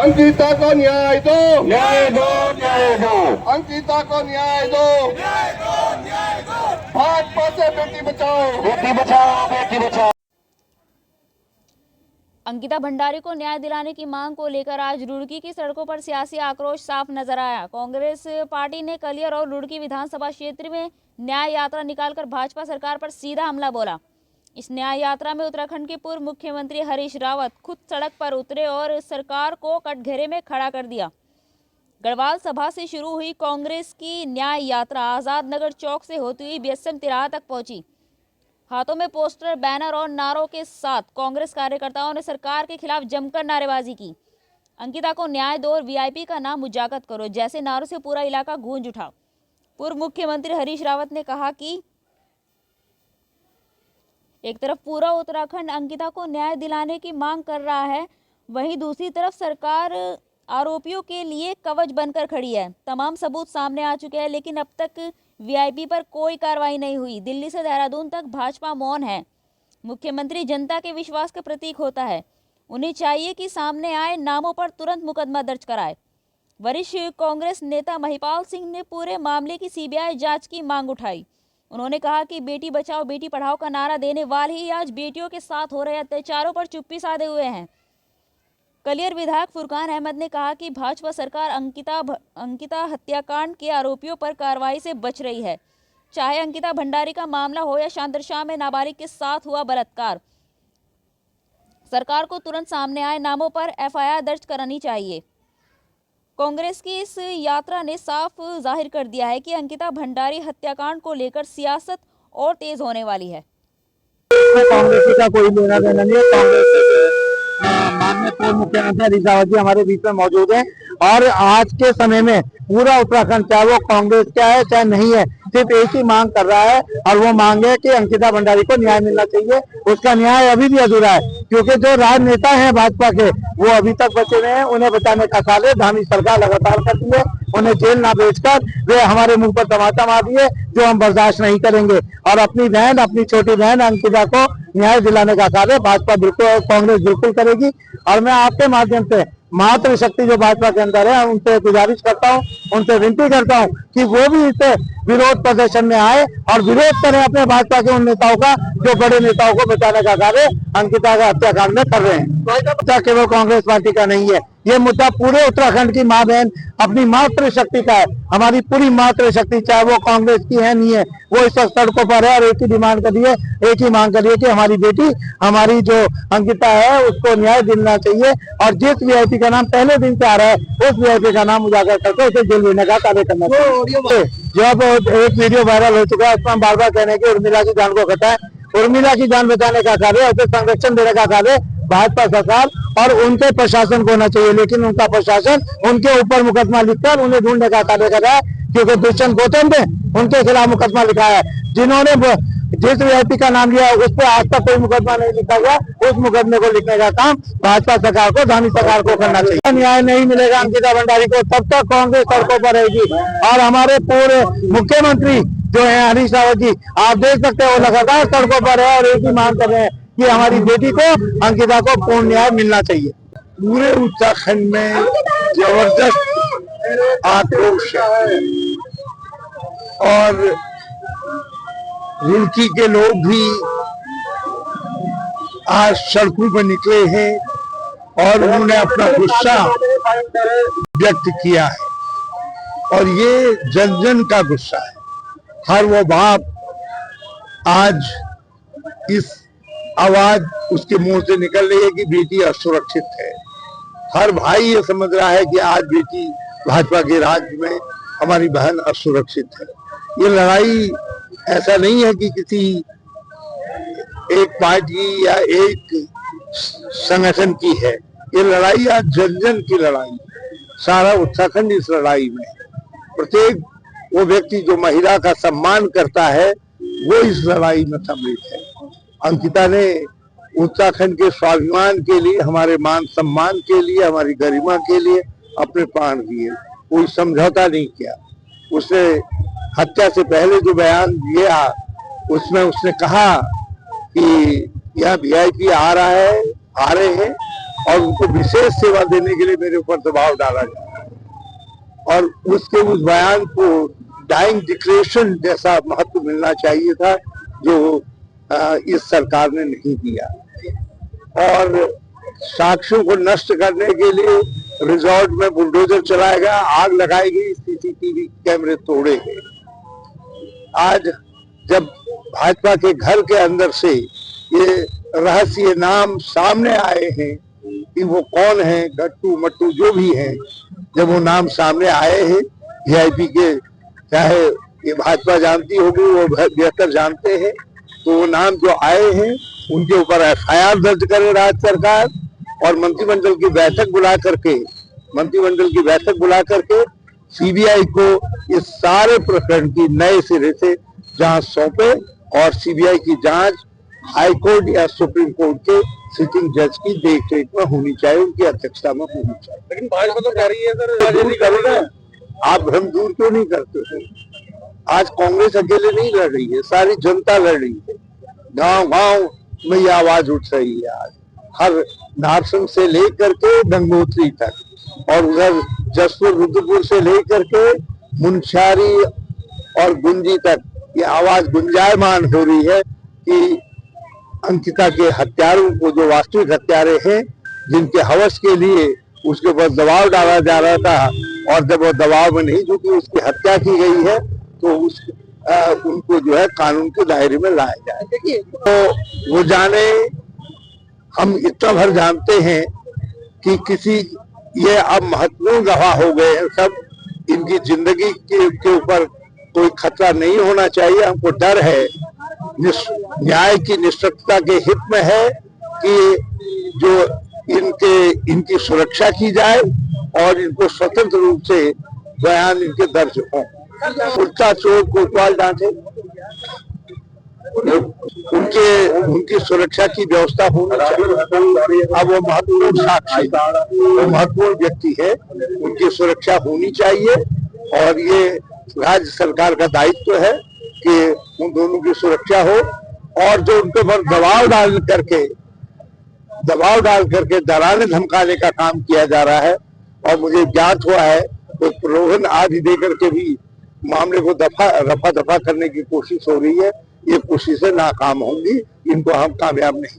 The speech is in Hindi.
अंकिता को न्याय दो, न्याय दो, न्याय दो, अंकिता को न्याय दो, भाजपा से बेटी बचाओ, बेटी बचाओ, बेटी बचाओ। अंकिता भंडारी को न्याय दिलाने की मांग को लेकर आज रुड़की की सड़कों पर सियासी आक्रोश साफ नजर आया। कांग्रेस पार्टी ने कलियर और रुड़की विधानसभा क्षेत्र में न्याय यात्रा निकालकर भाजपा सरकार पर सीधा हमला बोला। इस न्याय यात्रा में उत्तराखंड के पूर्व मुख्यमंत्री हरीश रावत खुद सड़क पर उतरे और सरकार को कटघरे में खड़ा कर दिया। गढ़वाल सभा से शुरू हुई कांग्रेस की न्याय यात्रा आजाद नगर चौक से होती हुई बीएसएम तिराहा तक पहुंची। हाथों में पोस्टर, बैनर और नारों के साथ कांग्रेस कार्यकर्ताओं ने सरकार के खिलाफ जमकर नारेबाजी की। अंकिता को न्याय दो और वीआईपी का नाम उजागर करो जैसे नारों से पूरा इलाका गूंज उठा। पूर्व मुख्यमंत्री हरीश रावत ने कहा कि एक तरफ पूरा उत्तराखंड अंकिता को न्याय दिलाने की मांग कर रहा है, वहीं दूसरी तरफ सरकार आरोपियों के लिए कवच बनकर खड़ी है। तमाम सबूत सामने आ चुके हैं, लेकिन अब तक वीआईपी पर कोई कार्रवाई नहीं हुई। दिल्ली से देहरादून तक भाजपा मौन है। मुख्यमंत्री जनता के विश्वास का प्रतीक होता है, उन्हें चाहिए कि सामने आए नामों पर तुरंत मुकदमा दर्ज कराए। वरिष्ठ कांग्रेस नेता महिपाल सिंह ने पूरे मामले की सीबीआई जांच की मांग उठाई। उन्होंने कहा कि बेटी बचाओ बेटी पढ़ाओ का नारा देने वाले ही आज बेटियों के साथ हो रहे अत्याचारों पर चुप्पी साधे हुए हैं। कलियर विधायक फुरकान अहमद ने कहा कि भाजपा सरकार अंकिता हत्याकांड के आरोपियों पर कार्रवाई से बच रही है। चाहे अंकिता भंडारी का मामला हो या शांतरशाह में नाबालिग के साथ हुआ बलात्कार, सरकार को तुरंत सामने आए नामों पर एफआईआर दर्ज करानी चाहिए। कांग्रेस की इस यात्रा ने साफ जाहिर कर दिया है कि अंकिता भंडारी हत्याकांड को लेकर सियासत और तेज होने वाली है। कांग्रेस का कोई लेना देना नहीं है। कांग्रेस माननीय पूर्व मुख्यमंत्री हरीश रावत जी हमारे बीच में मौजूद हैं और आज के समय में पूरा उत्तराखंड, चाहे वो कांग्रेस का है चाहे नहीं है, सिर्फ एक ही मांग कर रहा है और वो मांग है कि अंकिता भंडारी को न्याय मिलना चाहिए। उसका न्याय अभी भी अधूरा है क्योंकि जो राजनेता हैं भाजपा के वो अभी तक बचे हुए हैं। उन्हें बचाने का कार्य धामी सरकार लगातार करती है। उन्हें जेल ना भेजकर वे हमारे मुंह पर तमाचा मार दिए, जो हम बर्दाश्त नहीं करेंगे। और अपनी बहन, अपनी छोटी बहन अंकिता को न्याय दिलाने का कार्य भाजपा बिल्कुल, कांग्रेस बिल्कुल करेगी। और मैं आपके माध्यम से मातृ शक्ति जो भाजपा के अंदर है उनसे गुजारिश करता हूं, उनसे विनती करता हूं कि वो भी इस विरोध प्रदर्शन में आए और विरोध करें अपने भाजपा के उन नेताओं का जो बड़े नेताओं को बचाने का कार्य अंकिता का हत्याकांड में कर रहे हैं। मुद्दा केवल कांग्रेस पार्टी का नहीं है, ये मुद्दा पूरे उत्तराखंड की माँ बहन अपनी मातृ शक्ति का है। हमारी पूरी मातृ शक्ति, चाहे वो कांग्रेस की है नहीं है, वो इस वक्त सड़कों पर है और एक ही डिमांड करी है, एक ही मांग करी है कि हमारी बेटी, हमारी जो अंकिता है उसको न्याय दिलाना चाहिए। और जिस वीआईपी का नाम पहले दिन से आ रहा है उस वीआईपी का नाम उजागर करके उसे जेल लेने का कार्य करना चाहिए। जब एक वीडियो वायरल हो चुका है उसमें बार बार कहने की उर्मिला की जान को खतरा है। उर्मिला की जान बचाने का कार्य, उसे संरक्षण देने का कार्य भाजपा सरकार और उनके प्रशासन को होना चाहिए, लेकिन उनका प्रशासन उनके ऊपर मुकदमा लिखकर उन्हें ढूंढने का कार्य कर रहा है क्योंकि दुष्यंत गौतम ने उनके खिलाफ मुकदमा लिखा है। जिन्होंने जिस वीआईपी का नाम लिया उस पर आज तक कोई मुकदमा नहीं लिखा गया, उस मुकदमे को लिखने का काम भाजपा सरकार को, धामी सरकार को करना चाहिए। न्याय नहीं मिलेगा अंकिता भंडारी को तब तक कांग्रेस सड़कों पर रहेगी। और हमारे पूर्व मुख्यमंत्री जो है हरीश रावत जी, आप देख सकते हैं वो लगातार सड़कों पर है और एक ही मांग कर रहे हैं कि हमारी बेटी को, अंकिता को पूर्ण न्याय मिलना चाहिए। पूरे उत्तराखंड में जबरदस्त आक्रोश है और रुड़की के लोग भी आज सड़कों पर निकले हैं और उन्होंने अपना गुस्सा व्यक्त किया है और ये जन जन का गुस्सा है। हर वो बाप आज इस आवाज उसके मुंह से निकल रही है कि बेटी असुरक्षित है। हर भाई ये समझ रहा है कि आज बेटी भाजपा के राज में हमारी बहन असुरक्षित है। ये लड़ाई ऐसा नहीं है कि किसी एक पार्टी या एक संगठन की है, ये लड़ाई आज जन जन की लड़ाई। सारा उत्तराखंड इस लड़ाई में, प्रत्येक वो व्यक्ति जो महिला का सम्मान करता है वो इस लड़ाई में सम्मिलित है। अंकिता ने उत्तराखंड के स्वाभिमान के लिए, हमारे मान सम्मान के लिए, हमारी गरिमा के लिए अपने प्राण दिए, कोई समझौता नहीं किया। उसने हत्या से पहले जो बयान दिया उसमें उसने कहा कि यह वीआईपी आ रहे हैं और उनको विशेष सेवा देने के लिए मेरे ऊपर दबाव डाला गया और उसके उस बयान को डाइंग डिक्लेरेशन जैसा महत्व मिलना चाहिए था जो इस सरकार ने नहीं दिया। और साक्ष्यों को नष्ट करने के लिए रिजॉर्ट में बुलडोजर चलाया गया, आग लगाई गई, सीसीटीवी कैमरे तोड़े गए। आज जब भाजपा के घर के अंदर से ये रहस्य नाम सामने आए हैं कि वो कौन है, गट्टू मट्टू जो भी है, जब वो नाम सामने आए हैं वीआईपी के, चाहे ये भाजपा जानती होगी, वो बेहतर जानते हैं, तो वो नाम जो आए हैं उनके ऊपर एफआईआर दर्ज करे राज्य सरकार और मंत्रिमंडल की बैठक बुला करके सीबीआई को इस सारे प्रकरण की नए सिरे से जांच सौंपे और सीबीआई की जांच हाई कोर्ट या सुप्रीम कोर्ट के सिटिंग जज की देखरेख में होनी चाहिए, उनकी अध्यक्षता में होनी चाहिए। लेकिन भाजपा तो कह रही है सर, राजनीति करेगा, आप भ्रम दूर क्यों नहीं करते हो? आज कांग्रेस अकेले नहीं लड़ रही है, सारी जनता लड़ रही है। गांव गांव में ये आवाज उठ रही है आज, हर नारसंग से लेकर के गंगोत्री तक और उधर जसपुर रुद्रपुर से लेकर के मुनस्यारी और गुंजी तक ये आवाज गुंजायमान हो रही है कि अंकिता के हत्यारों को, जो वास्तविक हत्यारे हैं, जिनके हवस के लिए उसके ऊपर दबाव डाला जा रहा था और जब वो दबाव में नहीं झुकी, उसकी हत्या की गई है, तो उनको जो है कानून के दायरे में लाया जाए। देखिए, तो वो जाने, हम इतना भर जानते हैं कि किसी ये अब महत्वपूर्ण गवाह हो गए हैं सब, इनकी जिंदगी के ऊपर कोई खतरा नहीं होना चाहिए। हमको डर है, न्याय की निष्पक्षता के हित में है कि जो इनकी सुरक्षा की जाए और इनको स्वतंत्र रूप से बयान इनके दर्ज हों। उल्टा चोर कोतवाल डांटे, उनकी सुरक्षा की व्यवस्था होनी चाहिए। अब वो महत्वपूर्ण साक्षी, वो महत्वपूर्ण व्यक्ति है, उनकी सुरक्षा होनी चाहिए और ये राज्य सरकार का दायित्व है कि उन दोनों की सुरक्षा हो। और जो उनके ऊपर दबाव डाल करके डराने धमकाने का काम किया जा रहा है और मुझे ज्ञात हुआ है तो प्रलोभन आदि देकर के भी मामले को रफा दफा करने की कोशिश हो रही है। ये कोशिशें नाकाम होंगी, इनको हम कामयाब नहीं